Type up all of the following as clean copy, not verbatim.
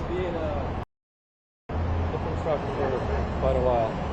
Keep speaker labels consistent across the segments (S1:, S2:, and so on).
S1: being a lift instructor for quite a while.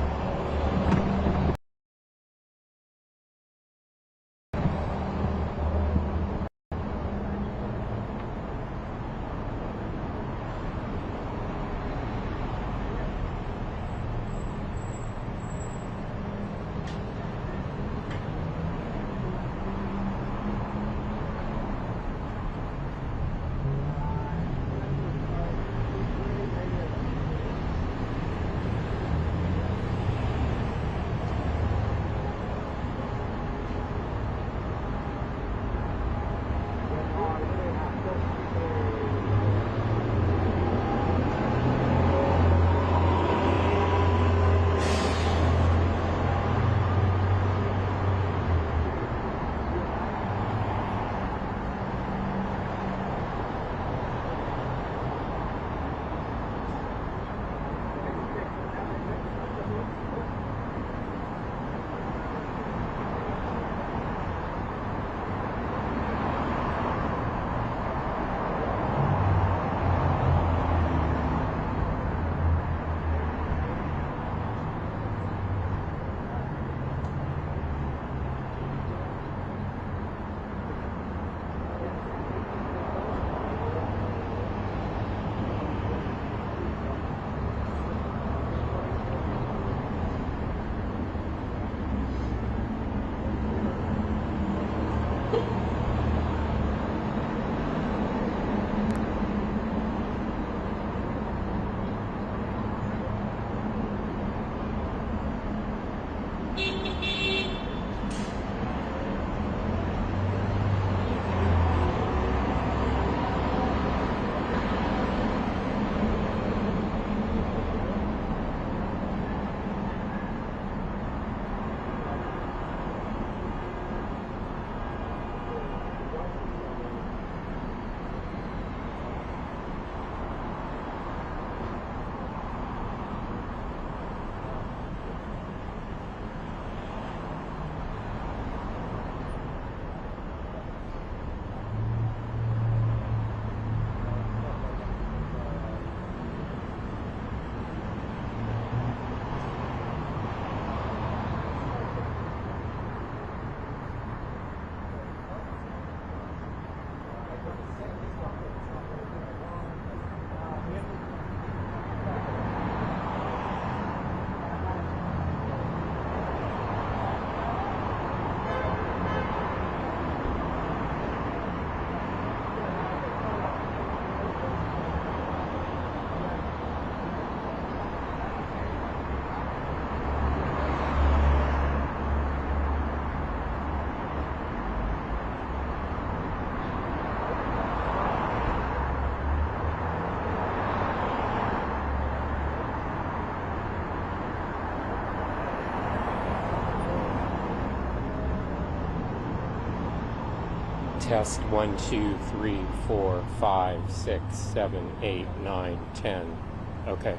S2: Test 1, 2, 3, 4, 5, 6, 7, 8, 9, 10. Okay.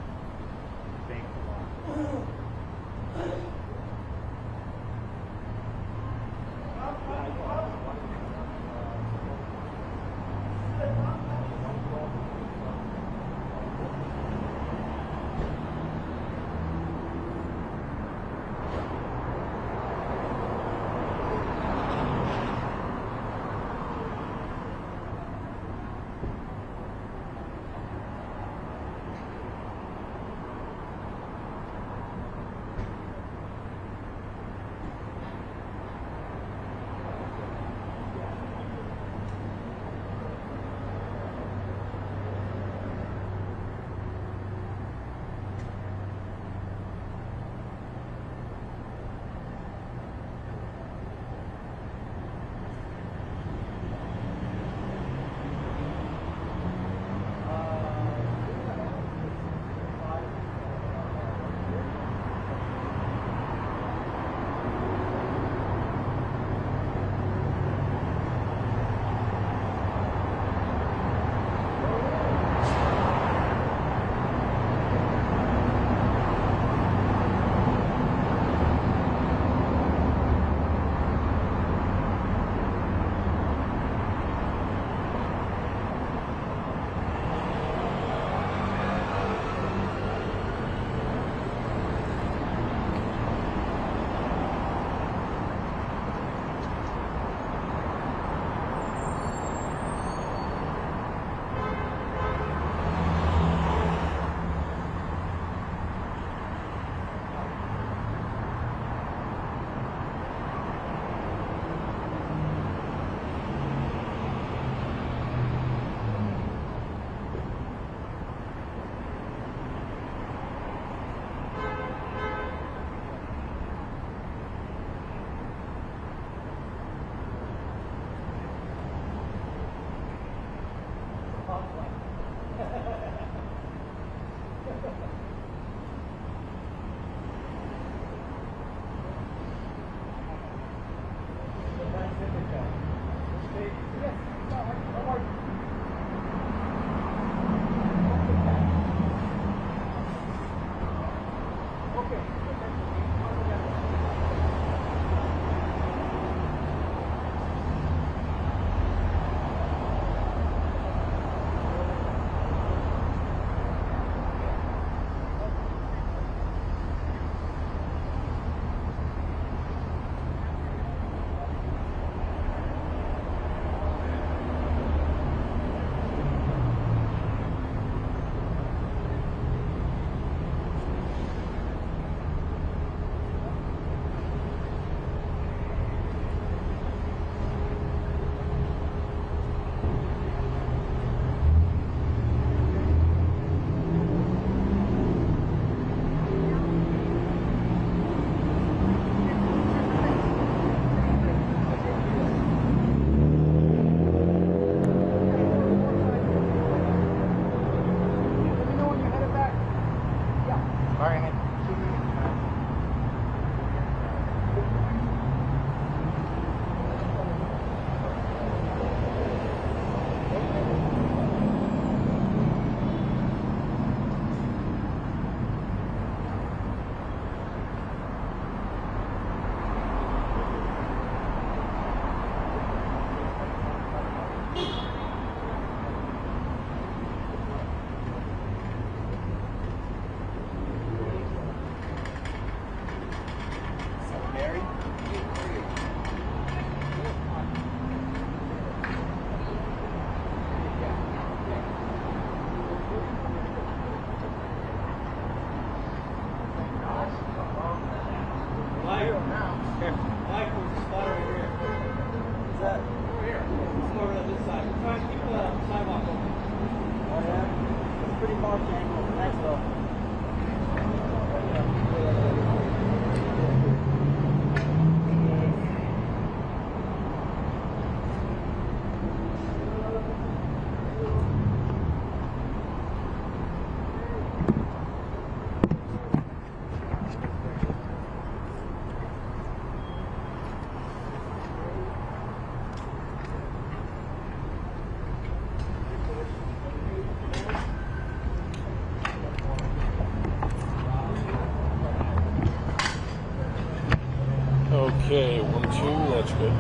S3: Okay, 1, 2, that's good.
S4: Okay.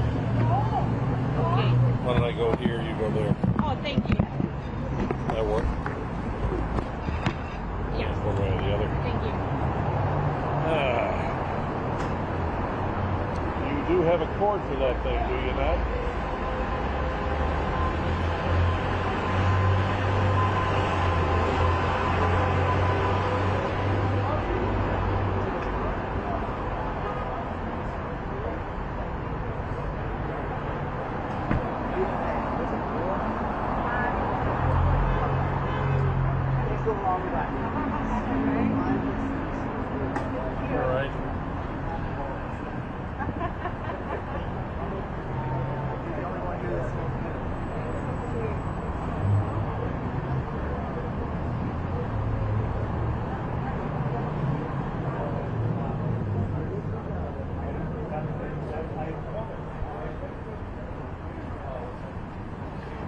S3: Why don't I go here, you go there?
S4: Oh, thank you.
S3: That work?
S4: Yeah.
S3: One way or the other.
S4: Thank you.
S3: You do have a cord for that thing, do you not? All right.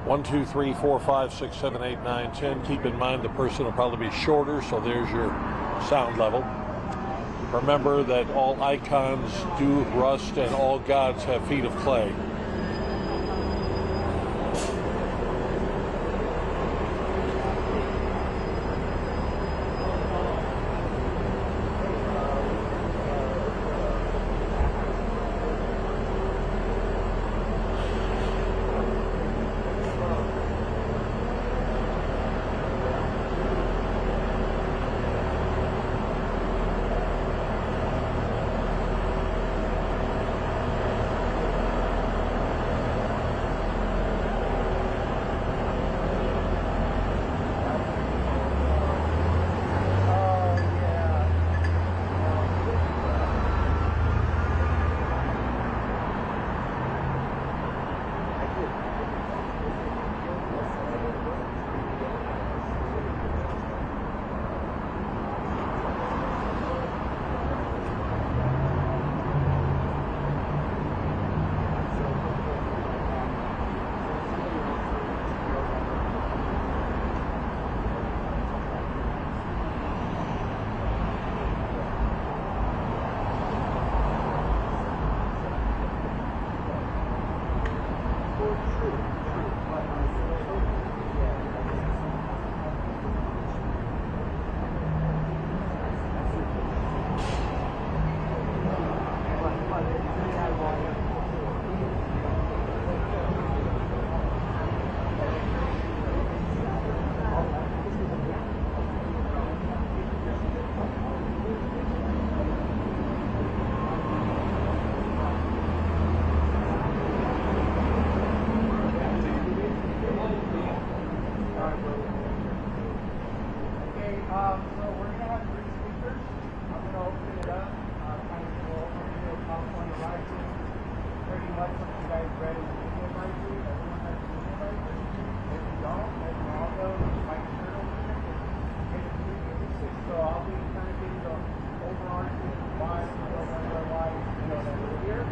S3: 1, 2, 3, 4, 5, 6, 7, 8, 9, 10. Keep in mind the person will probably be shorter, so there's your sound level. Remember that all icons do rust and all gods have feet of clay.
S5: So we're going to have 3 speakers. I'm going to open it up. Kind of go over here, California Rising. Pretty much what you guys read in the video library. Everyone has the video library. If you don't, then all those white shirt over here. So I'll be kind of giving the overarching why, that we're here.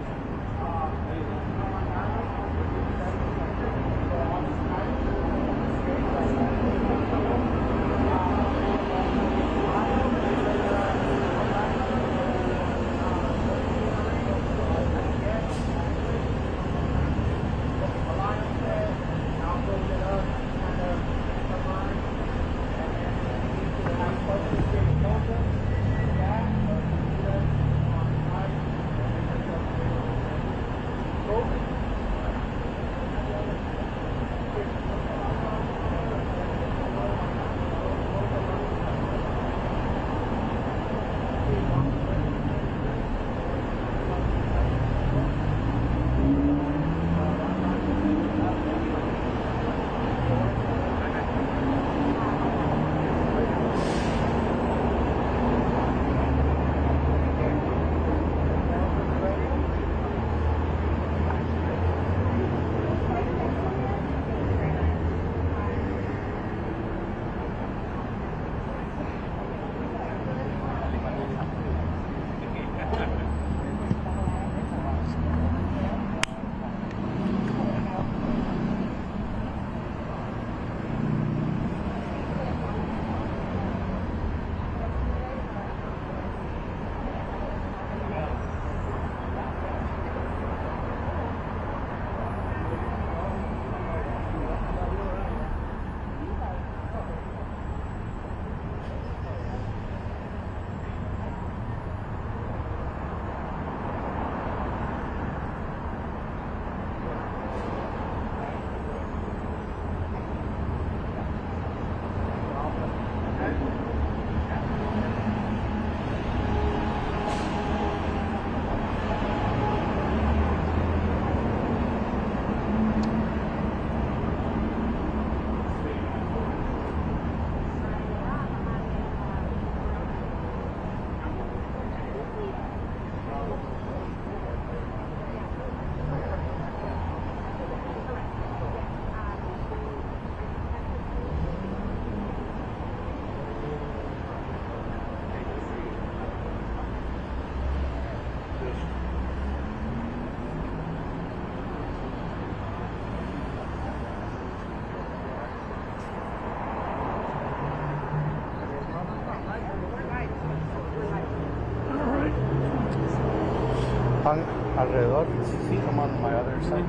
S1: Alrededor. See, I'm on my other side.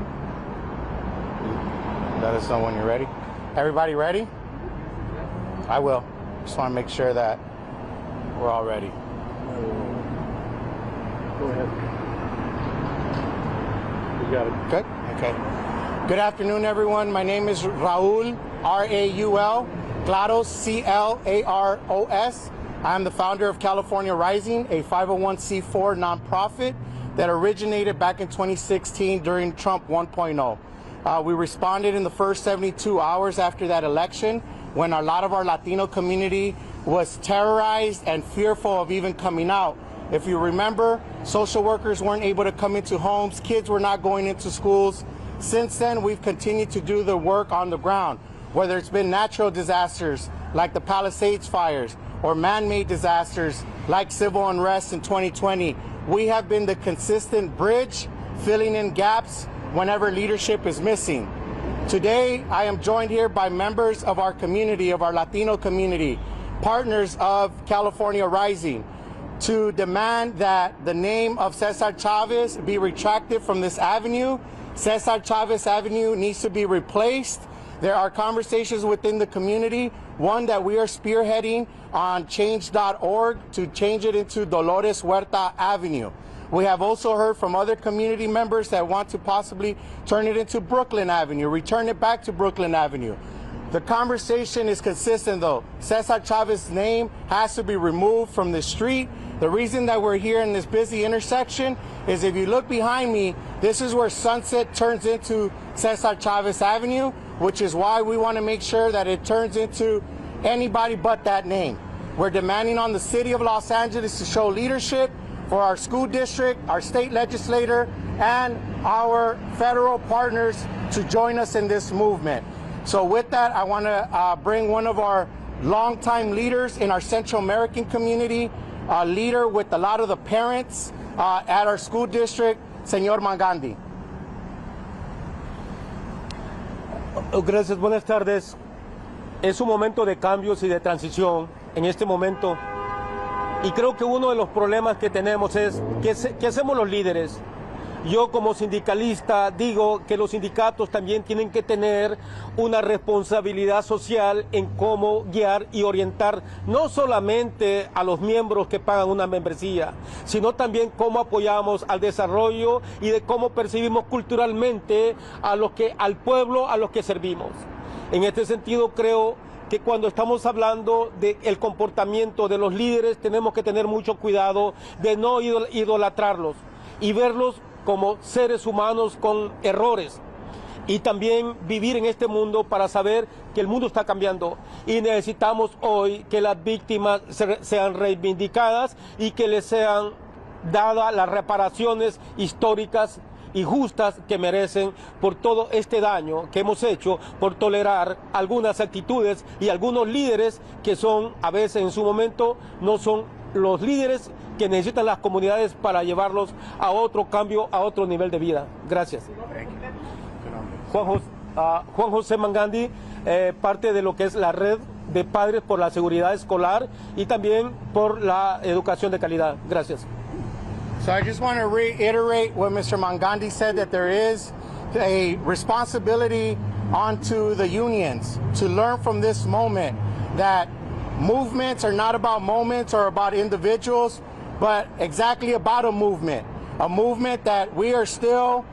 S6: Let us know when you're ready. Everybody ready? I will. Just want to make sure that we're all ready.
S1: Go ahead. You got it.
S6: Good? Okay. Good afternoon, everyone. My name is Raul, R-A-U-L, Claros, C-L-A-R-O-S. I'm the founder of California Rising, a 501c4 nonprofit that originated back in 2016 during Trump 1.0. We responded in the first 72 hours after that election when a lot of our Latino community was terrorized and fearful of even coming out. If you remember, social workers weren't able to come into homes, kids were not going into schools. Since then, we've continued to do the work on the ground, whether it's been natural disasters like the Palisades fires or man-made disasters like civil unrest in 2020. We have been the consistent bridge, filling in gaps whenever leadership is missing. Today, I am joined here by members of our community, of our Latino community, partners of California Rising, to demand that the name of Cesar Chavez be retracted from this avenue. Cesar Chavez Avenue needs to be replaced. There are conversations within the community, one that we are spearheading on change.org to change it into Dolores Huerta Avenue. We have also heard from other community members that want to possibly turn it into Brooklyn Avenue, return it back to Brooklyn Avenue. The conversation is consistent though. Cesar Chavez's name has to be removed from the street. The reason that we're here in this busy intersection is if you look behind me, this is where Sunset turns into Cesar Chavez Avenue, which is why we want to make sure that it turns into anybody but that name. we're demanding on the city of Los Angeles to show leadership for our school district, our state legislator, and our federal partners to join us in this movement. So with that, I want to bring one of our longtime leaders in our Central American community, a leader with a lot of the parents at our school district, Señor Mangandi.
S7: Gracias, buenas tardes. Es un momento de cambios y de transición en este momento. Y creo que uno de los problemas que tenemos es ¿qué hacemos los líderes? Yo como sindicalista digo que los sindicatos también tienen que tener una responsabilidad social en cómo guiar y orientar no solamente a los miembros que pagan una membresía, sino también cómo apoyamos al desarrollo y de cómo percibimos culturalmente al pueblo a los que servimos. En este sentido creo que cuando estamos hablando del comportamiento de los líderes tenemos que tener mucho cuidado de no idolatrarlos y verlos como seres humanos con errores y también vivir en este mundo para saber que el mundo está cambiando y necesitamos hoy que las víctimas sean reivindicadas y que les sean dadas las reparaciones históricas y justas que merecen por todo este daño que hemos hecho por tolerar algunas actitudes y algunos líderes que son a veces en su momento no son los líderes que necesitan las comunidades para llevarlos a otro cambio, a otro nivel de vida. Gracias. Juan José Mangandi, parte de lo que es la red de padres por la seguridad escolar y también por la educación de calidad. Gracias.
S6: So I just want to reiterate what Mr. Mangandi said, that there is a responsibility onto the unions to learn from this moment that movements are not about moments or about individuals, but exactly about a movement that we are still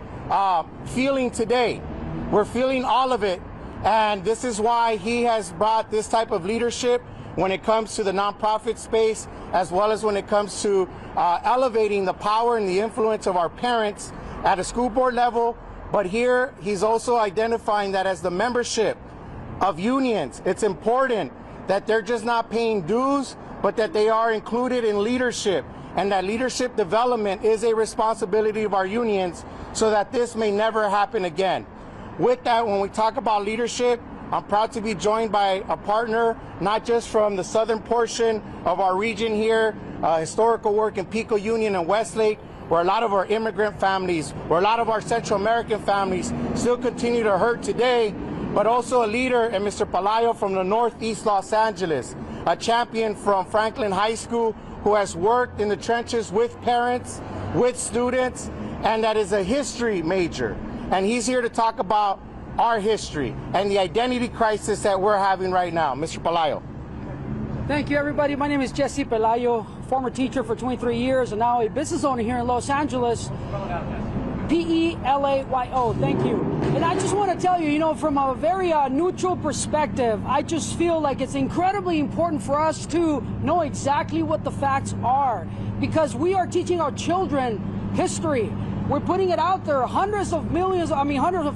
S6: feeling today. We're feeling all of it, and this is why he has brought this type of leadership when it comes to the nonprofit space, as well as when it comes to elevating the power and the influence of our parents at a school board level. But here he's also identifying that as the membership of unions, it's important that they're just not paying dues, but that they are included in leadership, and that leadership development is a responsibility of our unions so that this may never happen again. With that, when we talk about leadership, I'm proud to be joined by a partner, not just from the southern portion of our region here, historical work in Pico Union and Westlake, where a lot of our immigrant families, where a lot of our Central American families still continue to hurt today, but also a leader in Mr. Palayo from the Northeast Los Angeles, a champion from Franklin High School who has worked in the trenches with parents, with students, and that is a history major. And he's here to talk about our history and the identity crisis that we're having right now. Mr. Palayo.
S4: Thank you, everybody. My name is Jesse Pelayo, former teacher for 23 years and now a business owner here in Los Angeles. P-E-L-A-Y-O. Thank you. And I just want to tell you, from a very neutral perspective, I just feel like it's incredibly important for us to know exactly what the facts are, because we are teaching our children history. We're putting it out there. Hundreds of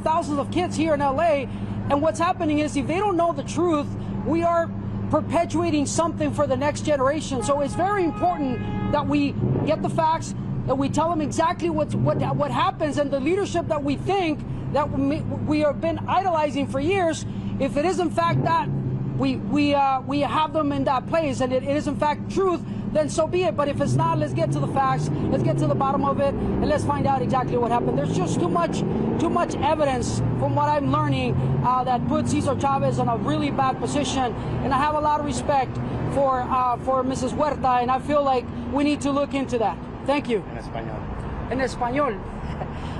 S4: thousands of kids here in LA. And what's happening is if they don't know the truth, we are perpetuating something for the next generation. So it's very important that we get the facts, that we tell them exactly what happens, and the leadership that we think that we have been idolizing for years, if it is in fact that we have them in that place and it is in fact truth, then so be it. But if it's not, let's get to the facts, let's get to the bottom of it, and let's find out exactly what happened. There's just too much evidence from what I'm learning that puts Cesar Chavez in a really bad position. And I have a lot of respect for Mrs. Huerta, and I feel like we need to look into that. Thank you. En español.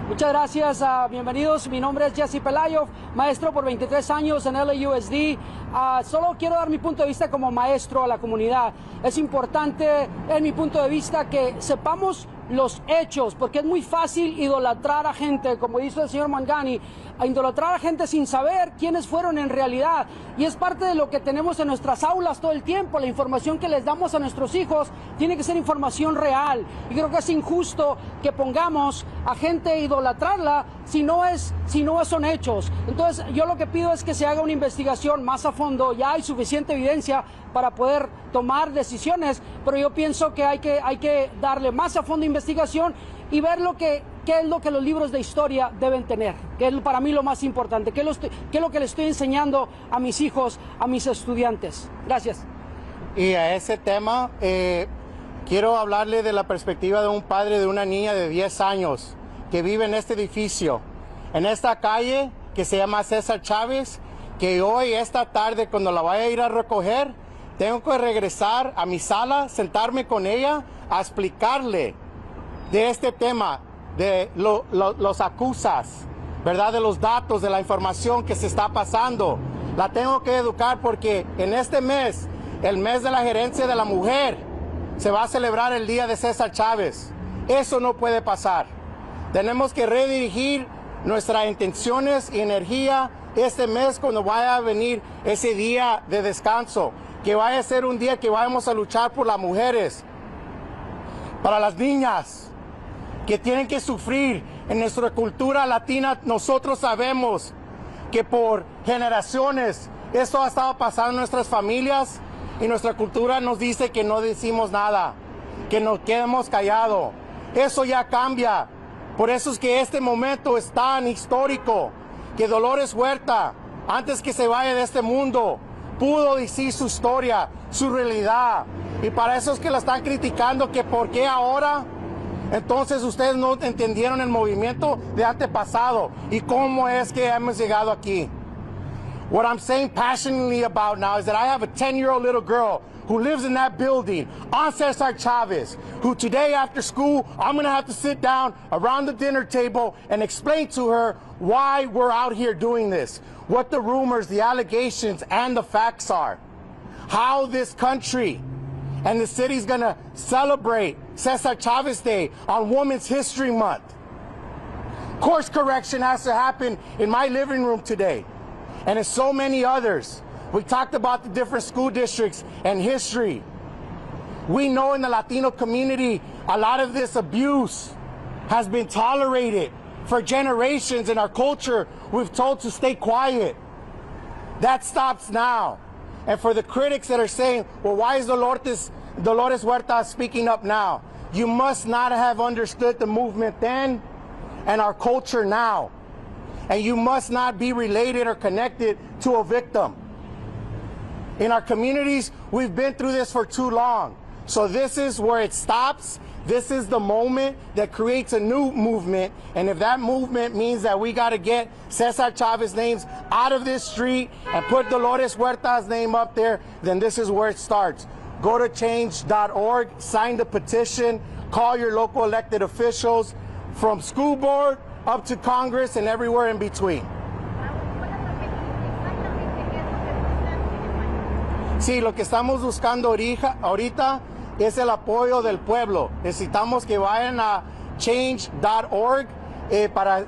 S4: Muchas gracias, bienvenidos. Mi nombre es Jesse Pelayo, maestro por 23 años en LAUSD. Solo quiero dar mi punto de vista como maestro a la comunidad. Es importante, en mi punto de vista, que sepamos los hechos, porque es muy fácil idolatrar a gente, como dice el señor Mangani, a idolatrar a gente sin saber quiénes fueron en realidad. Y es parte de lo que tenemos en nuestras aulas todo el tiempo. La información que les damos a nuestros hijos tiene que ser información real. Y creo que es injusto que pongamos a gente a idolatrarla si no son hechos. Entonces yo lo que pido es que se haga una investigación más a fondo. Ya hay suficiente evidencia para poder tomar decisiones, pero yo pienso que hay que darle más a fondo investigación y ver qué es lo que los libros de historia deben tener, que es para mí lo más importante, qué es lo que le estoy enseñando a mis hijos, a mis estudiantes. Gracias.
S6: Y a ese tema, quiero hablarle de la perspectiva de un padre de una niña de 10 años que vive en este edificio, en esta calle que se llama César Chávez, que hoy, esta tarde, cuando la vaya a ir a recoger, tengo que regresar a mi sala, sentarme con ella, a explicarle de este tema, de los acusas, ¿verdad? De los datos, de la información que se está pasando. La tengo que educar porque en este mes, el mes de la gerencia de la mujer, se va a celebrar el día de César Chávez. Eso no puede pasar. Tenemos que redirigir nuestras intenciones y energía este mes cuando vaya a venir ese día de descanso, que vaya a ser un día que vayamos a luchar por las mujeres, para las niñas que tienen que sufrir. En nuestra cultura latina nosotros sabemos que por generaciones esto ha estado pasando en nuestras familias y nuestra cultura nos dice que no decimos nada, que nos quedemos callados. Eso ya cambia. Por eso es que este momento es tan histórico, que Dolores Huerta, antes que se vaya de este mundo, pudo decir su historia, su realidad. Y para eso es que la están criticando, que por qué ahora. Entonces ustedes no entendieron el movimiento de antepasado y cómo es que hemos llegado aquí. What I'm saying passionately about now is that I have a 10-year-old little girl who lives in that building on Cesar Chavez, who today after school, I'm gonna have to sit down around the dinner table and explain to her why we're out here doing this, what the rumors, the allegations, and the facts are, how this country and the city's gonna celebrate Cesar Chavez Day on Women's History Month. Course correction has to happen in my living room today, and in so many others. We talked about the different school districts and history. We know in the Latino community, a lot of this abuse has been tolerated for generations. In our culture, we've told to stay quiet. That stops now. And for the critics that are saying, well, why is Dolores Huerta speaking up now? You must not have understood the movement then and our culture now. And you must not be related or connected to a victim. In our communities, we've been through this for too long. So this is where it stops. This is the moment that creates a new movement. And if that movement means that we got to get Cesar Chavez's names out of this street and put Dolores Huerta's name up there, then this is where it starts. Go to change.org, sign the petition, call your local elected officials from school board up to Congress and everywhere in between. Sí, lo que estamos buscando ahorita es el apoyo del pueblo. Necesitamos que vayan a change.org para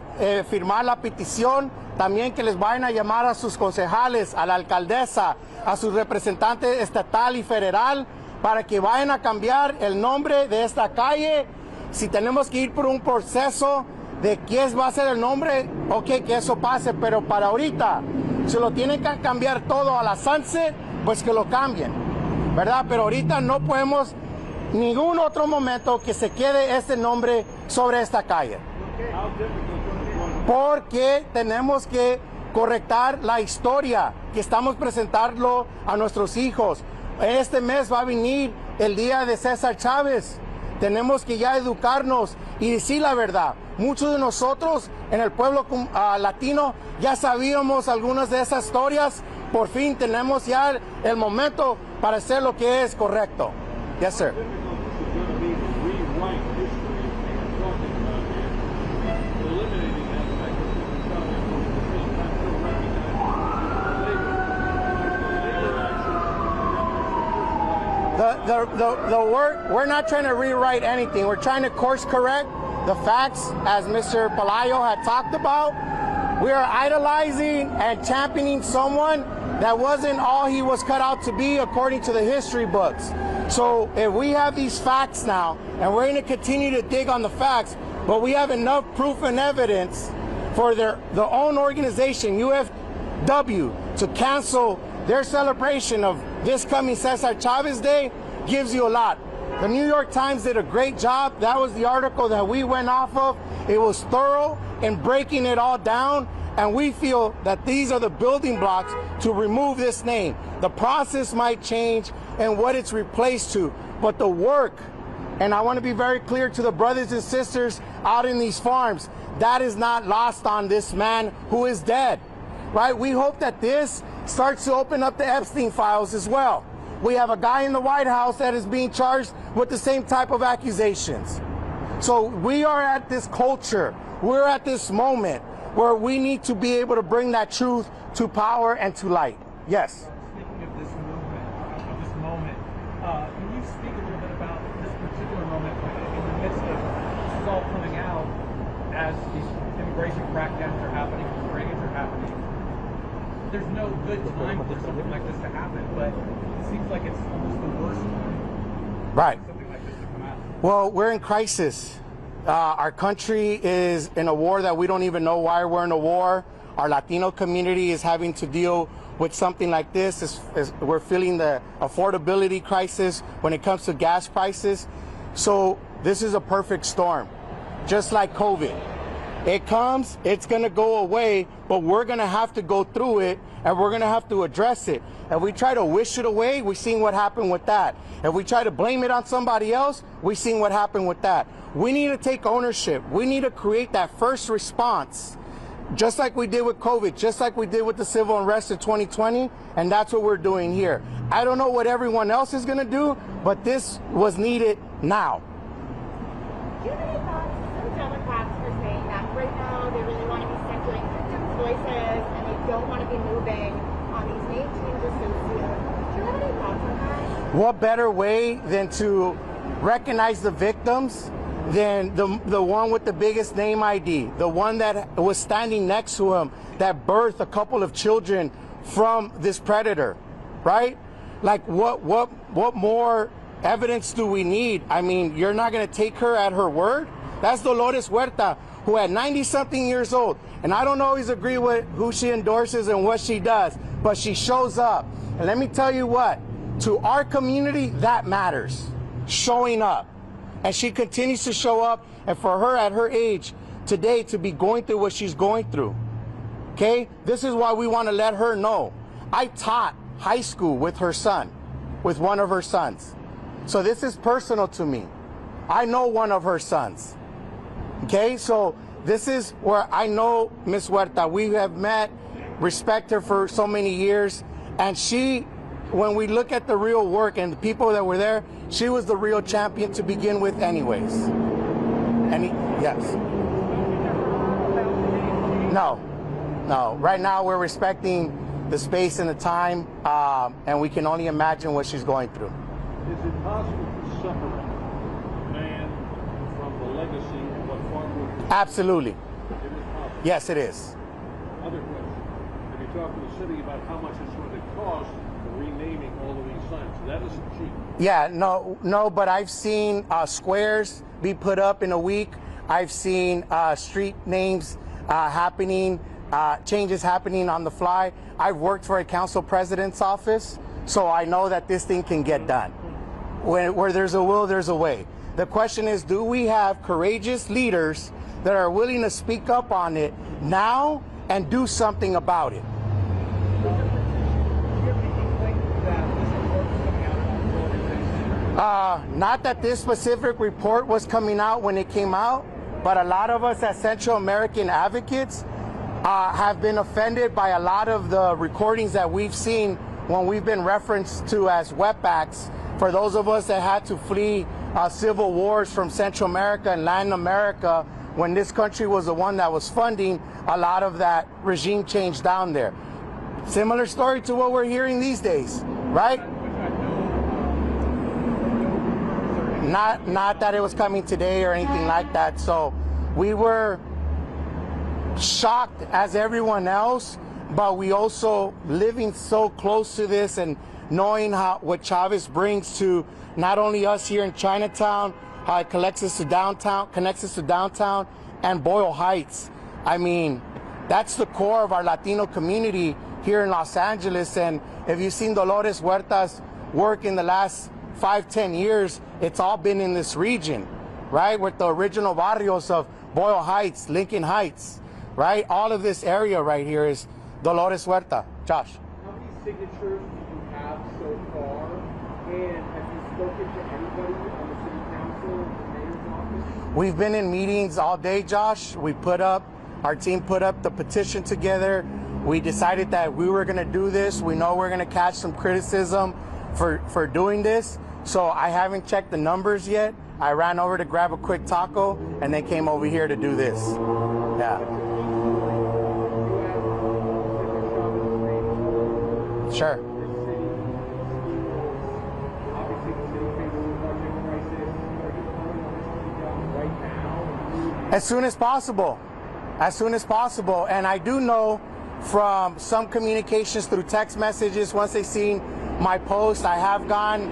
S6: firmar la petición. También que les vayan a llamar a sus concejales, a la alcaldesa, a sus representantes estatal y federal, para que vayan a cambiar el nombre de esta calle. Si tenemos que ir por un proceso de quién va a ser el nombre, ok, que eso pase, pero para ahorita, si lo tienen que cambiar todo a la Sunset, pues que lo cambien, ¿verdad? Pero ahorita no podemos ningún otro momento que se quede este nombre sobre esta calle. Porque tenemos que correctar la historia que estamos presentando a nuestros hijos. Este mes va a venir el día de César Chávez. Tenemos que ya educarnos y decir la verdad. Muchos de nosotros en el pueblo latino ya sabíamos algunas de esas historias. Por fin tenemos ya el momento para hacer lo que es correcto. Yes, sir. We're not trying to rewrite anything. We're trying to course correct the facts, as Mr. Palayo had talked about. We are idolizing and championing someone that wasn't all he was cut out to be according to the history books. So if we have these facts now, and we're going to continue to dig on the facts, but we have enough proof and evidence for their own organization, UFW, to cancel their celebration of this coming Cesar Chavez Day gives you a lot. The New York Times did a great job. That was the article that we went off of. It was thorough in breaking it all down, and we feel that these are the building blocks to remove this name. The process might change and what it's replaced to, but the work, and I want to be very clear to the brothers and sisters out in these farms, that is not lost on this man who is dead, right? We hope that this starts to open up the Epstein files as well. We have a guy in the White House that is being charged with the same type of accusations. So we are at this culture, we're at this moment where we need to be able to bring that truth to power and to light. Yes?
S5: Speaking of this movement, of this moment, can you speak a little bit about this particular moment in the midst of this is all coming out as these immigration crackdowns are happening, raids are happening? There's no good time for something like this to happen, but it seems like it's almost the worst time
S6: Right.
S5: for something like this to come out.
S6: Well, we're in crisis. Our country is in a war that we don't even know why we're in a war. Our Latino community is having to deal with something like this. We're feeling the affordability crisis when it comes to gas prices. So this is a perfect storm, just like COVID. It comes, it's going to go away, but we're going to have to go through it, and we're going to have to address it. If we try to wish it away, we've seen what happened with that. If we try to blame it on somebody else, we've seen what happened with that. We need to take ownership. We need to create that first response, just like we did with COVID, just like we did with the civil unrest in 2020, and that's what we're doing here. I don't know what everyone else is going to do, but this was needed now.
S8: Do you have any thoughts? Some Democrats are saying that right now they really want to be centering victims' voices and they don't want to be moving on these name changes so soon. Do you have any thoughts on that?
S6: What better way than to recognize the victims than the one with the biggest name ID, the one that was standing next to him that birthed a couple of children from this predator, right? Like what more evidence do we need? I mean, you're not going to take her at her word? That's Dolores Huerta, who at 90-something years old, and I don't always agree with who she endorses and what she does, but she shows up. And let me tell you what, to our community, that matters, showing up. And she continues to show up, and for her at her age today to be going through what she's going through, okay? This is why we want to let her know. I taught high school with her son, with one of her sons. So this is personal to me. I know one of her sons, okay? So this is where I know Miss Huerta. We have met, respect her for so many years, and she, when we look at the real work and the people that were there, she was the real champion to begin with anyways. Yes. No. Right now we're respecting the space and the time, and we can only imagine what she's going through.
S3: Is it possible to separate man from the legacy of what farm workers?
S6: Absolutely.
S3: It is possible.
S6: Yes, it is.
S3: Other question. Have you talked to the city about how much it's going to cost for renaming all of these signs? That isn't cheap.
S6: Yeah, no, but I've seen squares be put up in a week. I've seen street names happening, changes happening on the fly. I've worked for a council president's office, so I know that this thing can get done. Where there's a will, there's a way. The question is, do we have courageous leaders that are willing to speak up on it now and do something about it? Not that this specific report was coming out when it came out, but a lot of us as Central American advocates have been offended by a lot of the recordings that we've seen when we've been referenced to as wetbacks. For those of us that had to flee civil wars from Central America and Latin America, when this country was the one that was funding a lot of that regime change down there. Similar story to what we're hearing these days, right? Not that it was coming today or anything like that. So we were shocked as everyone else, but we also living so close to this and knowing what Chavez brings to not only us here in Chinatown, how it connects us to downtown and Boyle Heights. I mean, that's the core of our Latino community, here in Los Angeles. And if you've seen Dolores Huerta's work in the last 5-10 years, it's all been in this region, right? With the original barrios of Boyle Heights, Lincoln Heights, right? All of this area right here is Dolores Huerta. Josh.
S5: How many signatures do you have so far? And have you spoken to anybody on the city council, the mayor's office?
S6: We've been in meetings all day, Josh. Our team put up the petition together. We decided that we were gonna do this. We know we're gonna catch some criticism for doing this. So I haven't checked the numbers yet. I ran over to grab a quick taco and then came over here to do this. Yeah. Sure. As soon as possible. As soon as possible. And I do know from some communications through text messages, once they've seen my post, I have gotten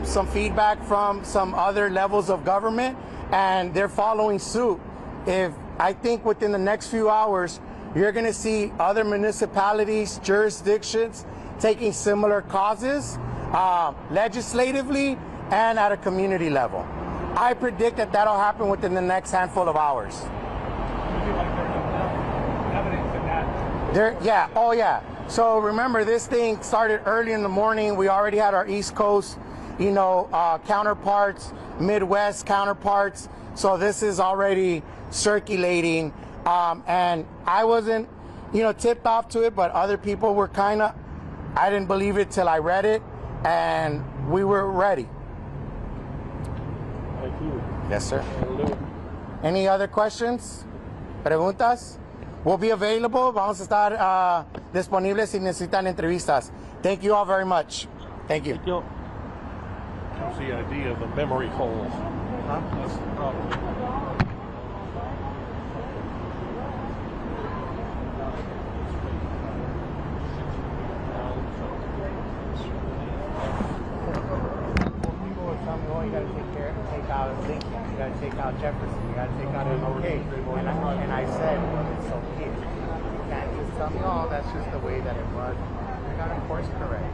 S6: some feedback from some other levels of government, and they're following suit. I think within the next few hours, you're going to see other municipalities, jurisdictions taking similar causes legislatively and at a community level. I predict that that'll happen within the next handful of hours. Yeah. So remember, this thing started early in the morning. We already had our East Coast, counterparts, Midwest counterparts. So this is already circulating. And I wasn't, tipped off to it, but other people were I didn't believe it till I read it, and we were ready.
S3: Thank you.
S6: Yes, sir. Any other questions? Preguntas? We'll be available. Vamos a estar disponibles si necesitan entrevistas. Thank you all very much. Thank you.
S3: Thank you. That's the idea of the memory hole.
S6: Huh?
S3: That's the problem.
S5: You got to take out Lincoln, you got to take out Jefferson, you got to take out MLK. And I said, it's okay. You can't just tell me, oh, that's just the way that it was. You got to course correct.